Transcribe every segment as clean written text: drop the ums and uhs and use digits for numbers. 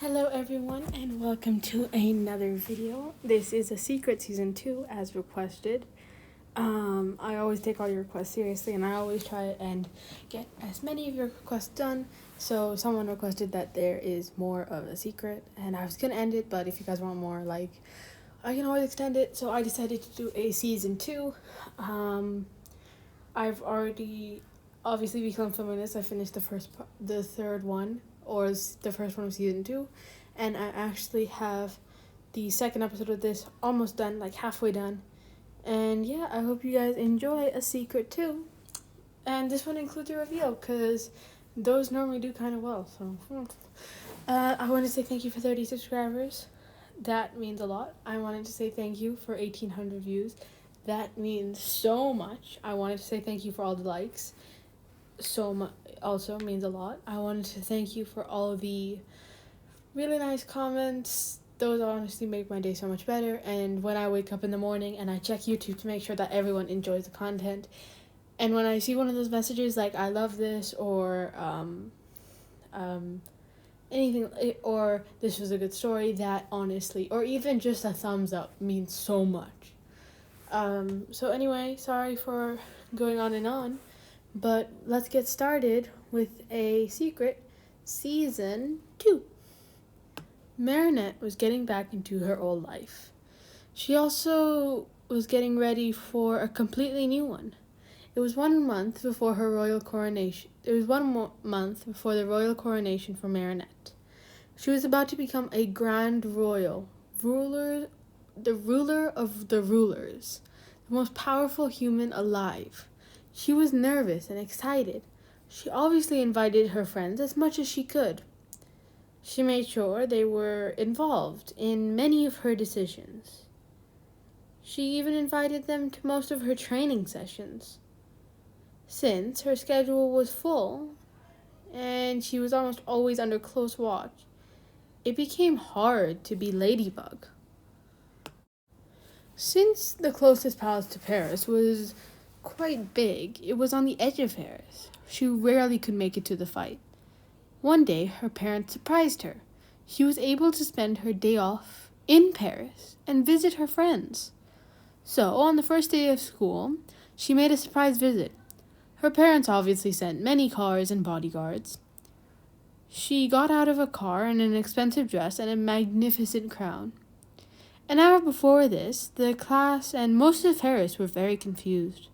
Hello everyone and welcome to another video. This is a secret season 2 as requested. I always take all your requests seriously and I always try and get as many of your requests done. So someone requested that there is more of a secret and I was gonna end it, but if you guys want more, I can always extend it. So I decided to do a season 2. I've already obviously become filming this. I finished the third one, or the first one of season 2, and I actually have the second episode of this almost done, like halfway done. And yeah, I hope you guys enjoy a secret too. And this one includes a reveal because those normally do kind of well. So I want to say thank you for 30 subscribers. That means a lot. I wanted to say thank you for 1,800 views. That means so much. I wanted to say thank you for all the likes. So much also means a lot. I wanted to thank you for all the really nice comments. Those honestly make my day so much better. And when I wake up in the morning and I check YouTube to make sure that everyone enjoys the content, and when I see one of those messages like "I love this" or anything, or "this was a good story," that honestly, or even just a thumbs up, means so much. So anyway, sorry for going on and on, but let's get started with a secret season 2. Marinette was getting back into her old life. She also was getting ready for a completely new one. It was 1 month before her royal coronation. It was 1 month before the royal coronation for Marinette. She was about to become a grand royal, the ruler of the rulers, the most powerful human alive. She was nervous and excited. She obviously invited her friends as much as she could. She made sure they were involved in many of her decisions. She even invited them to most of her training sessions. Since her schedule was full and she was almost always under close watch, it became hard to be Ladybug. Since the closest palace to Paris was quite big, it was on the edge of Paris. She rarely could make it to the fight. One day, her parents surprised her. She was able to spend her day off in Paris and visit her friends. So, on the first day of school, she made a surprise visit. Her parents obviously sent many cars and bodyguards. She got out of a car in an expensive dress and a magnificent crown. An hour before this, the class and most of Paris were very confused.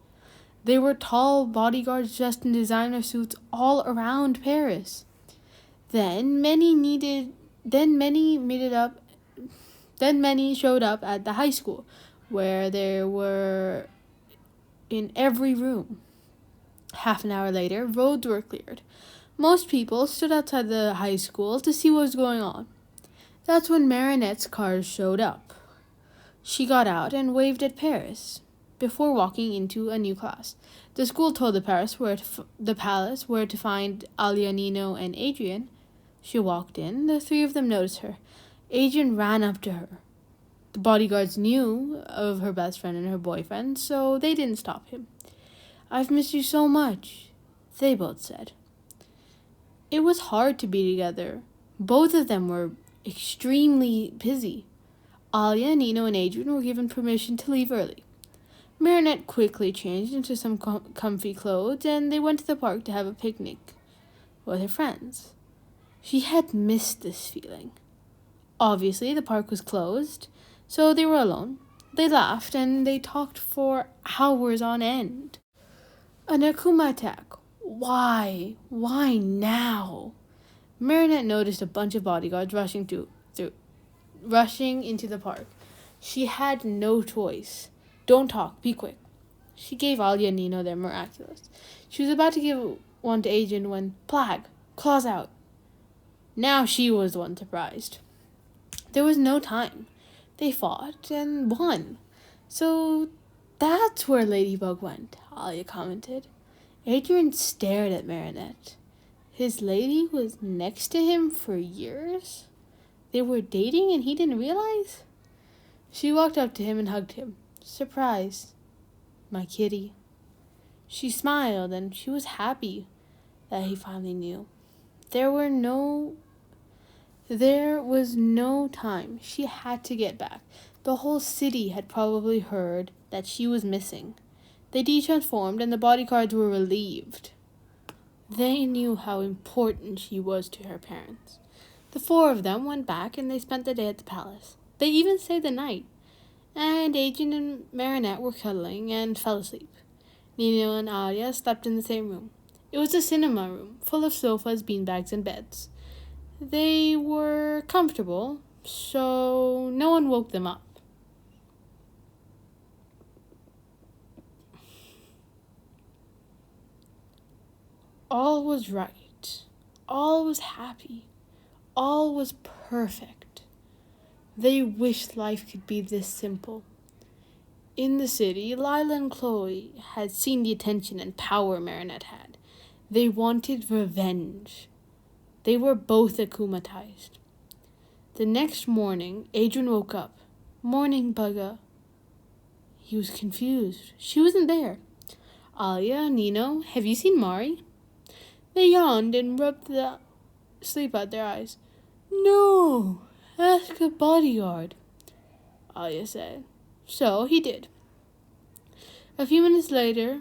There were tall bodyguards dressed in designer suits all around Paris. Then many showed up at the high school, where there were in every room. Half an hour later, roads were cleared. Most people stood outside the high school to see what was going on. That's when Marinette's cars showed up. She got out and waved at Paris before walking into a new class. The school told the palace where to find Alia, Nino, and Adrian. She walked in. The three of them noticed her. Adrian ran up to her. The bodyguards knew of her best friend and her boyfriend, so they didn't stop him. "I've missed you so much," they both said. It was hard to be together. Both of them were extremely busy. Alia, Nino, and Adrian were given permission to leave early. Marinette quickly changed into some comfy clothes, and they went to the park to have a picnic with her friends. She had missed this feeling. Obviously, the park was closed, so they were alone. They laughed, and they talked for hours on end. An Akuma attack. Why? Why now? Marinette noticed a bunch of bodyguards rushing into the park. She had no choice. "Don't talk, be quick." She gave Alia and Nino their miraculous. She was about to give one to Adrian when Plague, claws out. Now she was the one surprised. There was no time. They fought and won. "So that's where Ladybug went," Alia commented. Adrian stared at Marinette. His lady was next to him for years? They were dating and he didn't realize? She walked up to him and hugged him. "Surprise, my kitty." She smiled and she was happy that he finally knew. There There was no time. She had to get back. The whole city had probably heard that she was missing. They detransformed and the bodyguards were relieved. They knew how important she was to her parents. The four of them went back and they spent the day at the palace. They even stayed the night. And Adrian and Marinette were cuddling and fell asleep. Nino and Alia slept in the same room. It was a cinema room, full of sofas, beanbags, and beds. They were comfortable, so no one woke them up. All was right. All was happy. All was perfect. They wished life could be this simple. In the city, Lila and Chloe had seen the attention and power Marinette had. They wanted revenge. They were both akumatized. The next morning, Adrian woke up. Morning, Bugga. He was confused. She wasn't there. Alia, Nino, have you seen Mari? They yawned and rubbed the sleep out their eyes. No, ask a bodyguard, Alia said. So he did. A few minutes later,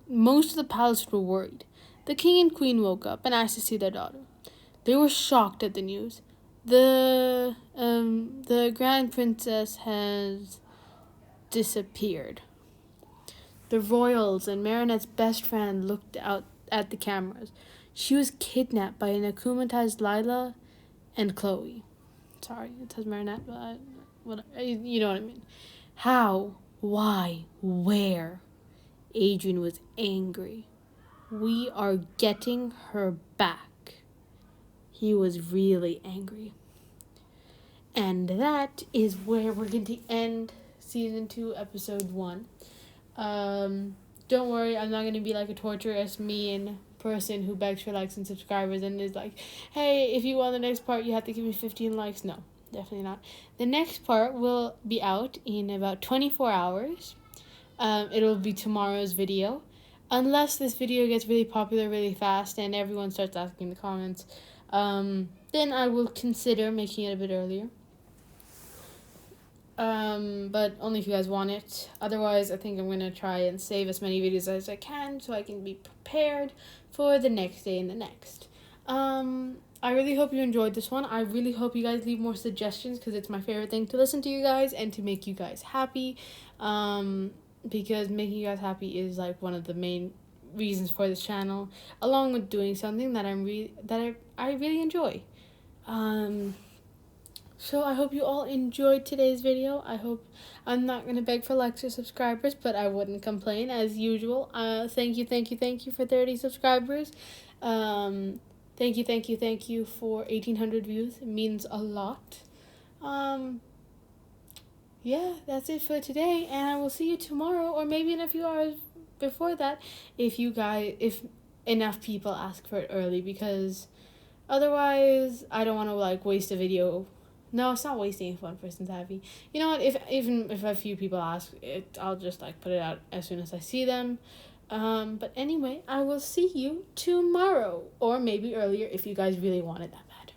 most of the palace were worried. The king and queen woke up and asked to see their daughter. They were shocked at the news. The grand princess has disappeared. The royals and Marinette's best friend looked out at the cameras. She was kidnapped by an akumatized Lila and Chloe. Sorry, it says Marinette, but you know what I mean. How? Why? Where? Adrian was angry. We are getting her back. He was really angry. And that is where we're going to end season 2, episode 1. Don't worry, I'm not going to be like a torturous, mean person who begs for likes and subscribers and is like, hey, if you want the next part, you have to give me 15 likes. No, definitely not. The next part will be out in about 24 hours. It'll be tomorrow's video. Unless this video gets really popular really fast and everyone starts asking in the comments, then I will consider making it a bit earlier. But only if you guys want it. Otherwise, I think I'm going to try and save as many videos as I can so I can be prepared for the next day and the next. I really hope you enjoyed this one. I really hope you guys leave more suggestions because it's my favorite thing to listen to you guys and to make you guys happy. Because making you guys happy is like one of the main reasons for this channel, along with doing something that I really enjoy. So I hope you all enjoyed today's video. I hope I'm not gonna beg for likes or subscribers, but I wouldn't complain as usual. Thank you for 30 subscribers. Thank you for 1,800 views. It means a lot. Yeah, that's it for today, and I will see you tomorrow, or maybe in a few hours before that, if enough people ask for it early, because otherwise I don't want to like waste a video. No, it's not wasting if one person's happy. You know what? Even if a few people ask it, I'll just like put it out as soon as I see them. But anyway, I will see you tomorrow, or maybe earlier if you guys really want it that bad.